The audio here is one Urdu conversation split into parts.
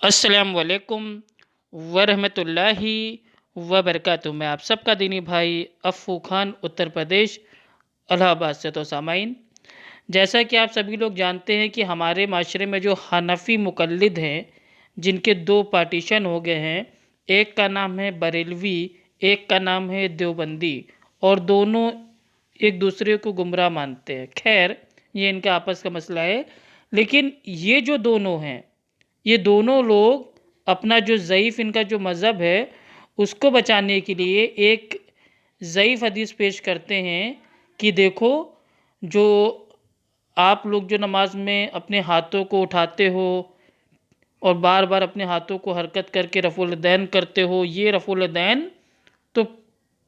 السلام علیکم ورحمۃ اللہ وبرکاتہ۔ میں آپ سب کا دینی بھائی افو خان اتر پردیش الہ آباد سے۔ تو سامعین، جیسا کہ آپ سبھی لوگ جانتے ہیں کہ ہمارے معاشرے میں جو حنفی مقلد ہیں، جن کے دو پارٹیشن ہو گئے ہیں، ایک کا نام ہے بریلوی، ایک کا نام ہے دیوبندی، اور دونوں ایک دوسرے کو گمراہ مانتے ہیں۔ خیر، یہ ان کا آپس کا مسئلہ ہے، لیکن یہ جو دونوں ہیں، یہ دونوں لوگ اپنا جو ضعیف ان کا جو مذہب ہے اس کو بچانے کے لیے ایک ضعیف حدیث پیش کرتے ہیں کہ دیکھو، جو آپ لوگ جو نماز میں اپنے ہاتھوں کو اٹھاتے ہو اور بار بار اپنے ہاتھوں کو حرکت کر کے رفع الیدین کرتے ہو، یہ رفع الیدین تو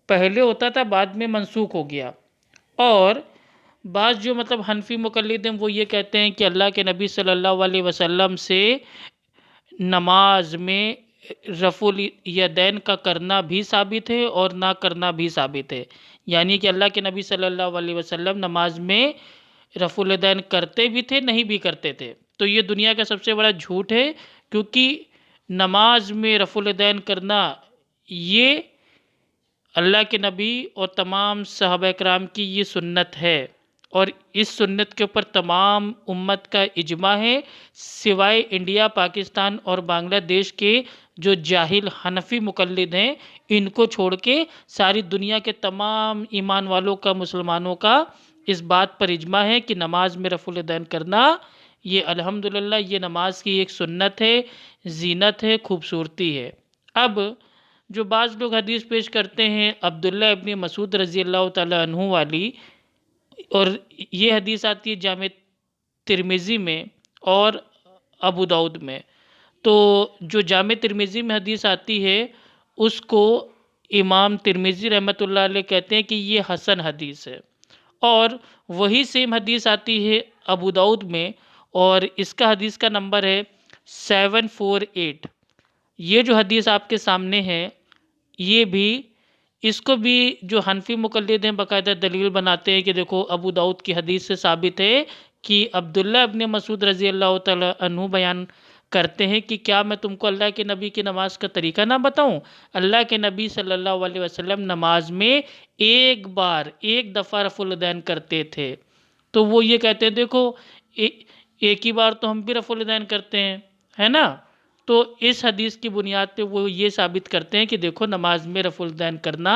پہلے ہوتا تھا، بعد میں منسوخ ہو گیا۔ اور بعض جو حنفی مقلد ہیں وہ یہ کہتے ہیں کہ اللہ کے نبی صلی اللہ علیہ وسلم سے نماز میں رفع الیدین کا کرنا بھی ثابت ہے اور نہ کرنا بھی ثابت ہے، یعنی کہ اللہ کے نبی صلی اللہ علیہ وسلم نماز میں رفع الیدین کرتے بھی تھے، نہیں بھی کرتے تھے۔ تو یہ دنیا کا سب سے بڑا جھوٹ ہے، کیونکہ نماز میں رفع الیدین کرنا یہ اللہ کے نبی اور تمام صحابہ کرام کی یہ سنت ہے، اور اس سنت کے اوپر تمام امت کا اجماع ہے، سوائے انڈیا، پاکستان اور بنگلہ دیش کے جو جاہل حنفی مقلد ہیں، ان کو چھوڑ کے ساری دنیا کے تمام ایمان والوں کا، مسلمانوں کا اس بات پر اجماع ہے کہ نماز میں رفع الیدین کرنا یہ الحمدللہ یہ نماز کی ایک سنت ہے، زینت ہے، خوبصورتی ہے۔ اب جو بعض لوگ حدیث پیش کرتے ہیں عبداللہ ابن مسعود رضی اللہ تعالیٰ عنہ والی، اور یہ حدیث آتی ہے جامع ترمذی میں اور ابو داؤد میں، تو جو جامع ترمذی میں حدیث آتی ہے اس کو امام ترمذی رحمۃ اللہ علیہ کہتے ہیں کہ یہ حسن حدیث ہے، اور وہی سیم حدیث آتی ہے ابو داؤد میں، اور اس کا حدیث کا نمبر ہے 748۔ یہ جو حدیث آپ کے سامنے ہے، یہ بھی اس کو بھی جو حنفی مقلد ہیں باقاعدہ دلیل بناتے ہیں کہ دیکھو ابو داؤد کی حدیث سے ثابت ہے کہ عبداللہ ابن مسعود رضی اللہ تعالیٰ عنہ بیان کرتے ہیں کہ کیا میں تم کو اللہ کے نبی کی نماز کا طریقہ نہ بتاؤں؟ اللہ کے نبی صلی اللہ علیہ وسلم نماز میں ایک دفعہ رفع الیدین کرتے تھے، تو وہ یہ کہتے ہیں دیکھو ایک ہی بار تو ہم بھی رفع الیدین کرتے ہیں، ہے نا؟ تو اس حدیث کی بنیاد پہ وہ یہ ثابت کرتے ہیں کہ دیکھو نماز میں رفع الیدین کرنا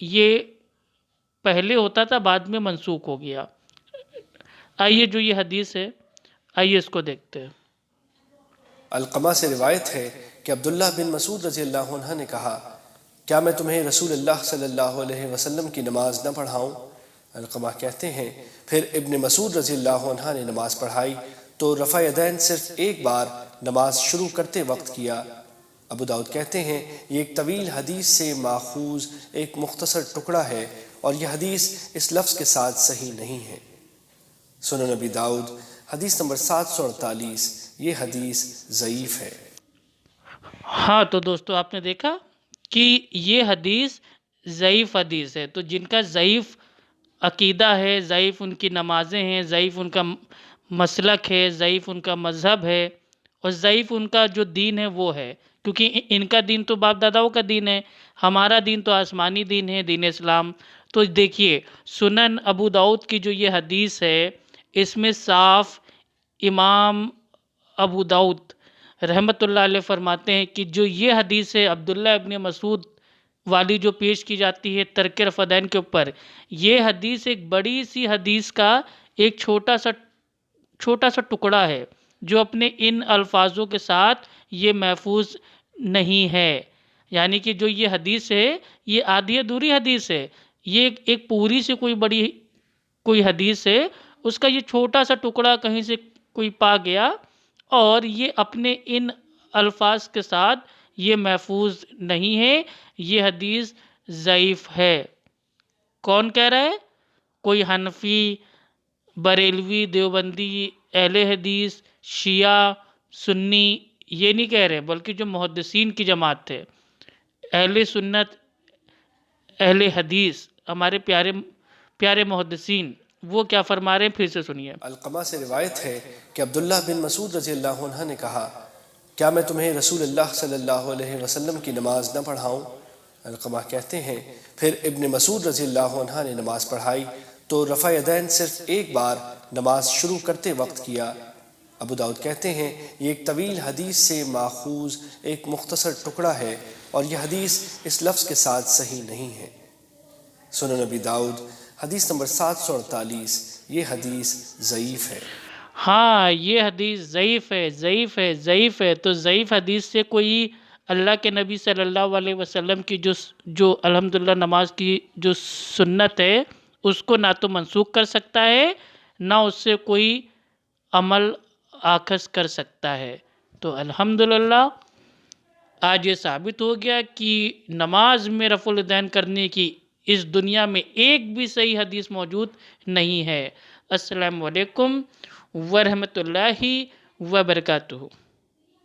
یہ پہلے ہوتا تھا، بعد میں منسوخ ہو گیا۔ آئیے جو یہ حدیث ہے، آئیے اس کو دیکھتے ہیں۔ علقمہ سے روایت ہے کہ عبداللہ بن مسعود رضی اللہ عنہ نے کہا، کیا میں تمہیں رسول اللہ صلی اللہ علیہ وسلم کی نماز نہ پڑھاؤں؟ علقمہ کہتے ہیں پھر ابن مسعود رضی اللہ عنہ نے نماز پڑھائی تو رفع یدین صرف ایک بار نماز شروع کرتے وقت کیا۔ ابو داؤد کہتے ہیں یہ ایک طویل حدیث سے ماخوذ ایک مختصر ٹکڑا ہے، اور یہ حدیث اس لفظ کے ساتھ صحیح نہیں ہے۔ سنن نبی داؤد حدیث نمبر 748۔ یہ حدیث ضعیف ہے۔ ہاں تو دوستو، آپ نے دیکھا کہ یہ حدیث ضعیف حدیث ہے، تو جن کا ضعیف عقیدہ ہے، ضعیف ان کی نمازیں ہیں، ضعیف ان کا مسلک ہے، ضعیف ان کا مذہب ہے، اور ضعیف ان کا جو دین ہے وہ ہے، کیونکہ ان کا دین تو باپ داداؤں کا دین ہے، ہمارا دین تو آسمانی دین ہے، دین اسلام۔ تو دیکھیے سنن ابو داؤد کی جو یہ حدیث ہے، اس میں صاف امام ابو داؤد رحمۃ اللہ علیہ فرماتے ہیں کہ جو یہ حدیث ہے عبداللہ ابن مسعود والی جو پیش کی جاتی ہے ترک رفع دین کے اوپر، یہ حدیث ایک بڑی سی حدیث کا ایک چھوٹا سا ٹکڑا ہے، جو اپنے ان الفاظوں کے ساتھ یہ محفوظ نہیں ہے، یعنی کہ جو یہ حدیث ہے یہ آدھی ادھوری حدیث ہے، یہ ایک پوری سے کوئی حدیث ہے، اس کا یہ چھوٹا سا ٹکڑا کہیں سے کوئی پا گیا، اور یہ اپنے ان الفاظ کے ساتھ یہ محفوظ نہیں ہے، یہ حدیث ضعیف ہے۔ کون کہہ رہا ہے؟ کوئی حنفی، بریلوی، دیوبندی، اہل حدیث، شیعہ، سنی یہ نہیں کہہ رہے، بلکہ جو محدثین کی جماعت تھے، اہل سنت، اہل حدیث، ہمارے پیارے پیارے محدثین، وہ کیا فرما رہے ہیں پھر سے سنیے۔ علقمہ سے روایت ہے کہ عبداللہ بن مسعود رضی اللہ عنہ نے کہا، کیا میں تمہیں رسول اللہ صلی اللہ علیہ وسلم کی نماز نہ پڑھاؤں؟ علقمہ کہتے ہیں پھر ابن مسعود رضی اللہ عنہ نے نماز پڑھائی تو رفع یدین صرف ایک بار نماز شروع کرتے وقت کیا۔ ابو داؤد کہتے ہیں یہ ایک طویل حدیث سے ماخوذ ایک مختصر ٹکڑا ہے اور یہ حدیث اس لفظ کے ساتھ صحیح نہیں ہے۔ سنن نبی داؤد حدیث نمبر 748، یہ حدیث ضعیف ہے۔ ہاں یہ حدیث ضعیف ہے تو ضعیف حدیث سے کوئی اللہ کے نبی صلی اللہ علیہ وسلم کی جو الحمدللہ نماز کی جو سنت ہے اس کو نہ تو منسوخ کر سکتا ہے نہ اس سے کوئی عمل آکھس کر سکتا ہے۔ تو الحمدللہ آج یہ ثابت ہو گیا کہ نماز میں رفع الیدین کرنے کی اس دنیا میں ایک بھی صحیح حدیث موجود نہیں ہے۔ السلام علیکم ورحمۃ اللہ وبرکاتہ۔